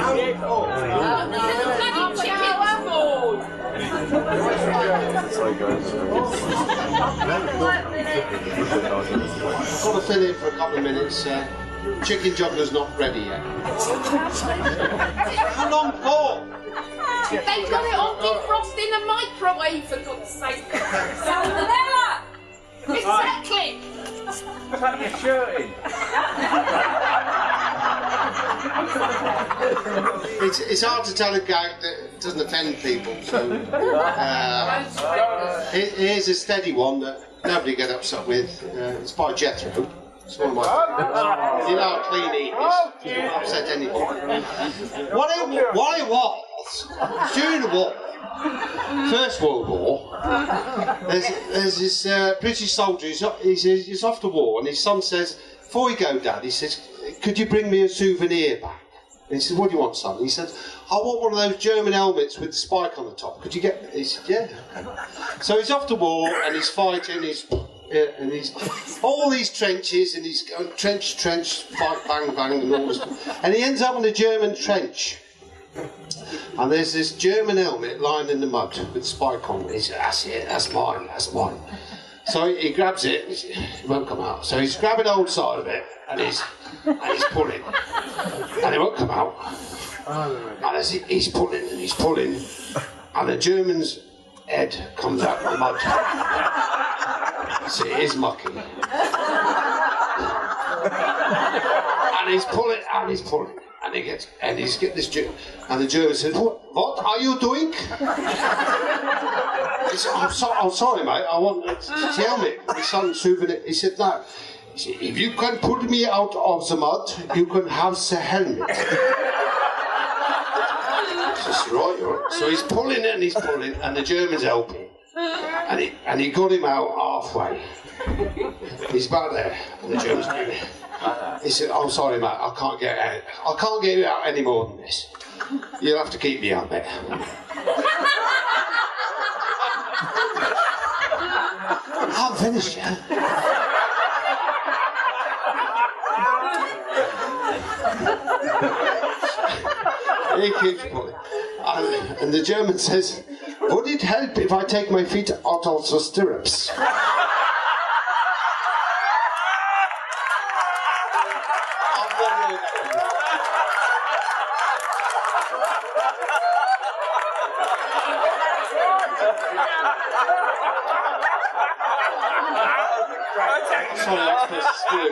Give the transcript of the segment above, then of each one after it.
I've got to fill in for a couple of minutes. Chicken juggler's not ready yet. How long for? They got it on defrost in the microwave, for God's sake. Salmonella! Exactly! Put your shirt in. It's hard to tell a gag that doesn't offend people, so here's a steady one that nobody gets upset with. It's by Jethro. It's one of my you know how clean he is. He doesn't upset anyone. What it was during the war, First World War, there's this British soldier, he's off to war, and his son says, before you go, Dad, he says, could you bring me a souvenir back? And he said, what do you want, son? He said, I want one of those German helmets with the spike on the top. Could you get it? He said, yeah. So he's off to war, and he's fighting, and he's all these trenches, and he's going trench, fight, bang, bang, and all this. And he ends up in a German trench. And there's this German helmet lying in the mud with a spike on it. He said, that's it, that's mine, that's mine. So he grabs it, it won't come out. So he's grabbing the whole side of it, and he's pulling, and it won't come out. And as he's pulling, and the German's head comes out of the mud. See, it is mucky. And he's pulling, and he's getting this German, and the German says, what are you doing? He said, I'm sorry, mate, I want to tell me, my son's souvenir. He said, no. He said, if you can pull me out of the mud, you can have the helmet. That's right, you're right. So he's pulling and the German's helping. And he got him out halfway. He's about there, and the German's doing it. He said, I'm sorry, mate, I can't get out. I can't get you out any more than this. You'll have to keep me out there. I haven't finished yet. He keeps pulling. And the German says, would it help if I take my feet out of the stirrups? Sorry, that's supposed to screw.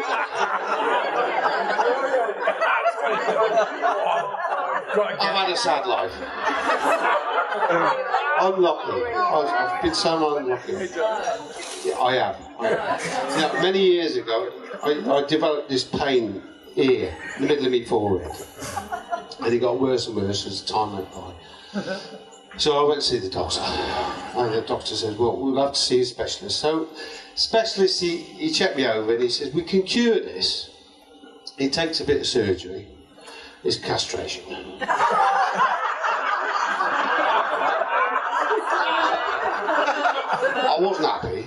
I've had a sad life. Unlucky. I've been so unlucky. Yeah, I am. Now, many years ago, I developed this pain here, in the middle of my forehead. And it got worse and worse as time went by. So I went to see the doctor. And the doctor said, well, we'll have to see a specialist. So, specialist, he checked me over and he says, we can cure this. It takes a bit of surgery. It's castration. I wasn't happy.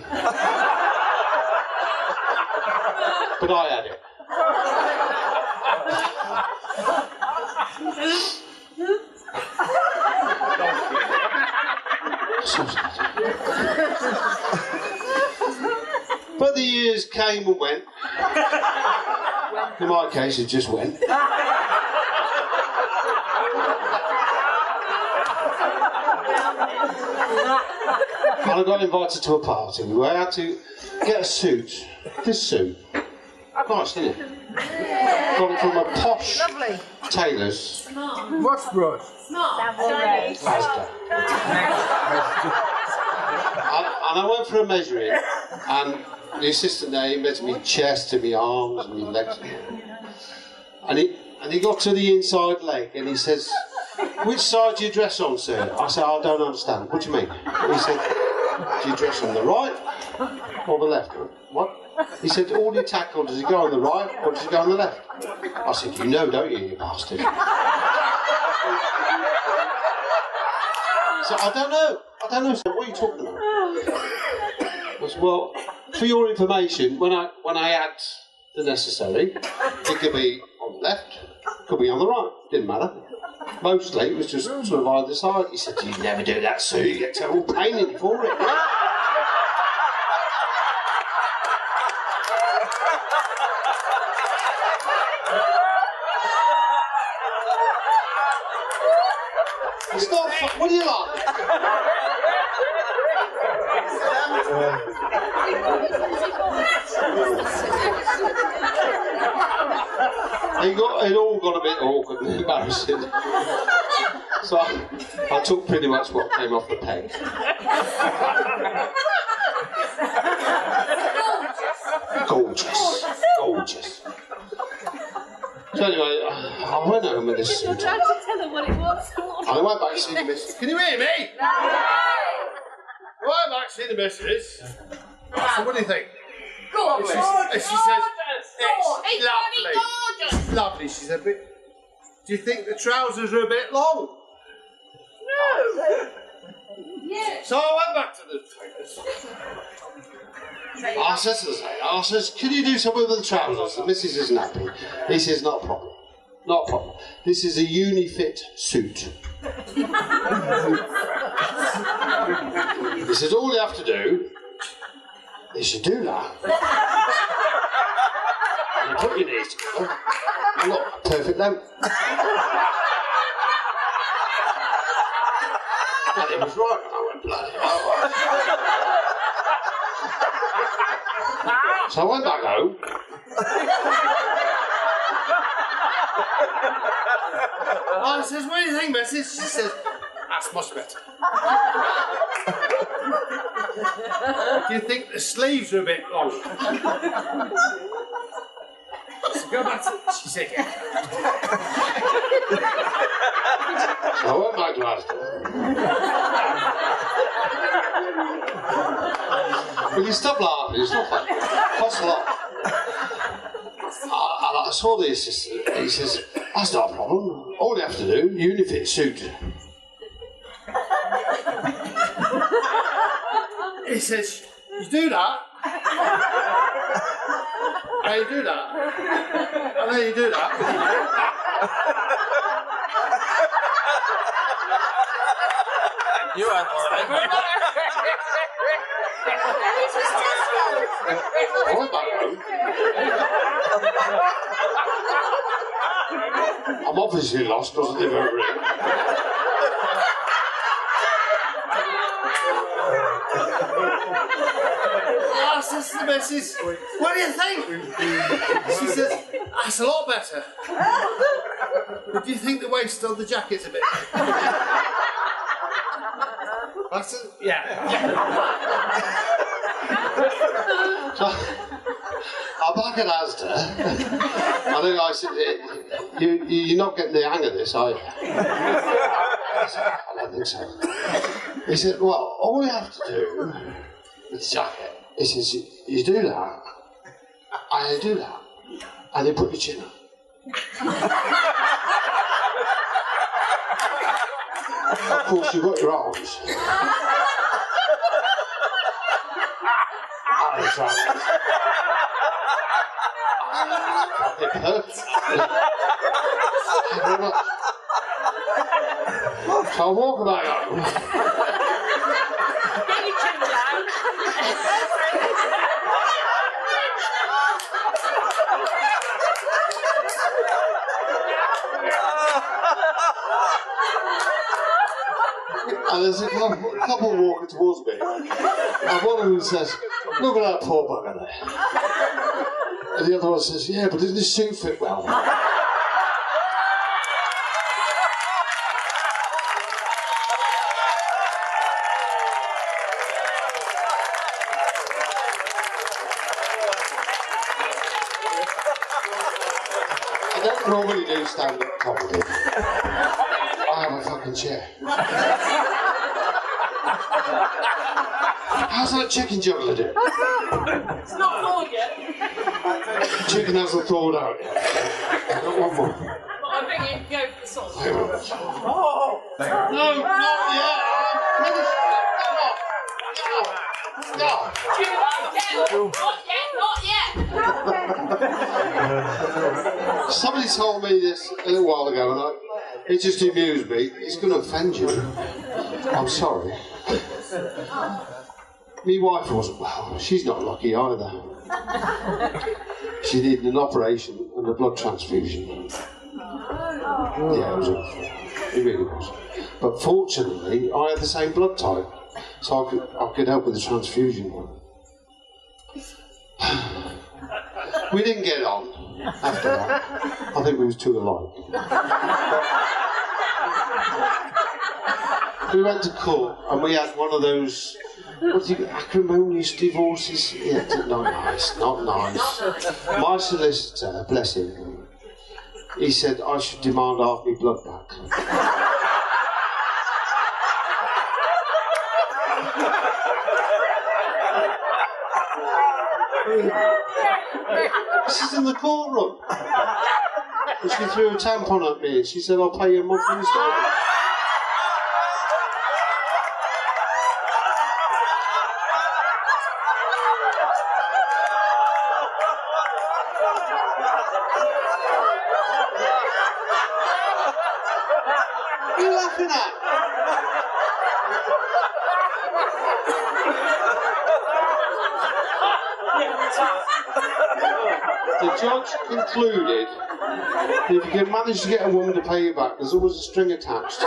But I had it. But the years came and went. In my case, it just went. And I got invited to a party where I had to get a suit. This suit. Nice, isn't it? Got it from a posh tailor's. What's brush? Asda. And I went for a measuring, and the assistant there, he measured me chest and my arms and my legs. And he got to the inside leg and he says, which side do you dress on, sir? I said, I don't understand. What do you mean? He said, do you dress on the right or the left? What? He said, all your tackle, does it go on the right or does it go on the left? I said, you know, don't you, you bastard? So I don't know, sir, what are you talking about? I said, well, for your information, when I add the necessary, it could be on the left, could be on the right. didn't matter. Mostly it was just sort of either side. He said, "You never do that, Sue. You get terrible pain in for it." It's not fun. What do you like? It all got a bit awkward and embarrassing. So I took pretty much what came off the peg. Gorgeous. Gorgeous. So anyway, I went home with this suit. You're trying to tell her what it was. And I went back to see the missus. Can you hear me? No! I went back to see the missus. So what do you think? Gorgeous. She says, it's lovely. It's lovely. She said, do you think the trousers are a bit long? No. Yeah. So I went back to the tailors. I said to the tailor, I says, can you do something with the trousers? The missus isn't happy. He says, not a problem. Not a problem. This is a uni-fit suit. He says, all you have to do is you do that. And you put your knees together. And look, perfect length. And it was right. I went, bloody hell. So I went back home. I says, what do you think, missus? She says, that's much better. Do you think the sleeves are a bit long? So go back to... She said, yeah. So I went back to Aston. Will you stop laughing? It's not funny. It costs a lot. I saw the assistant, and he says, that's not a problem. All you have to do, uni-fit suit. He says, you do that, and you do that, and then you do that. You ain't lying. I went back home. I'm obviously lost because I live over here. I says to the missus, what do you think? She says, that's a lot better. But do you think the waist on the jacket's a bit... That's it? Yeah. So, I'm back at Asda. I think I said, you're not getting the hang of this, are you? I said, I don't think so. He said, well, all you have to do with the jacket, he says, you do that, and you do that, and you put your chin up. Of course, you've got your arms. And the trousers. Perfect. Thank you very much. So I'll walk back home. Get your chin down. And there's a couple walking towards me. And one of them says, look at that poor bugger there. And the other one says, yeah, but doesn't his suit fit well? I don't normally do stand-up comedy. I have a fucking chair. How's that chicken juggler do? It's not thawed yet. Chicken hasn't thawed out yet. I've got one more. But I think you can go for the sauce. Hang on. No, not yet. No. Not yet. Somebody told me this a little while ago, and It just amused me. It's going to offend you. I'm sorry. My wife wasn't well. She's not lucky either. She needed an operation and a blood transfusion. Yeah, it was awful. It really was. But fortunately, I had the same blood type, so I could help with the transfusion. We didn't get on after that. I think we was too alike. We went to court and we had one of those, what do you, acrimonious divorces? Yeah, not nice, not nice. My solicitor, bless him, he said I should demand half my blood back. This is in the courtroom. And she threw a tampon at me and she said, I'll pay you a monthly installment. What are you laughing at? The judge concluded that if you can manage to get a woman to pay you back, there's always a string attached.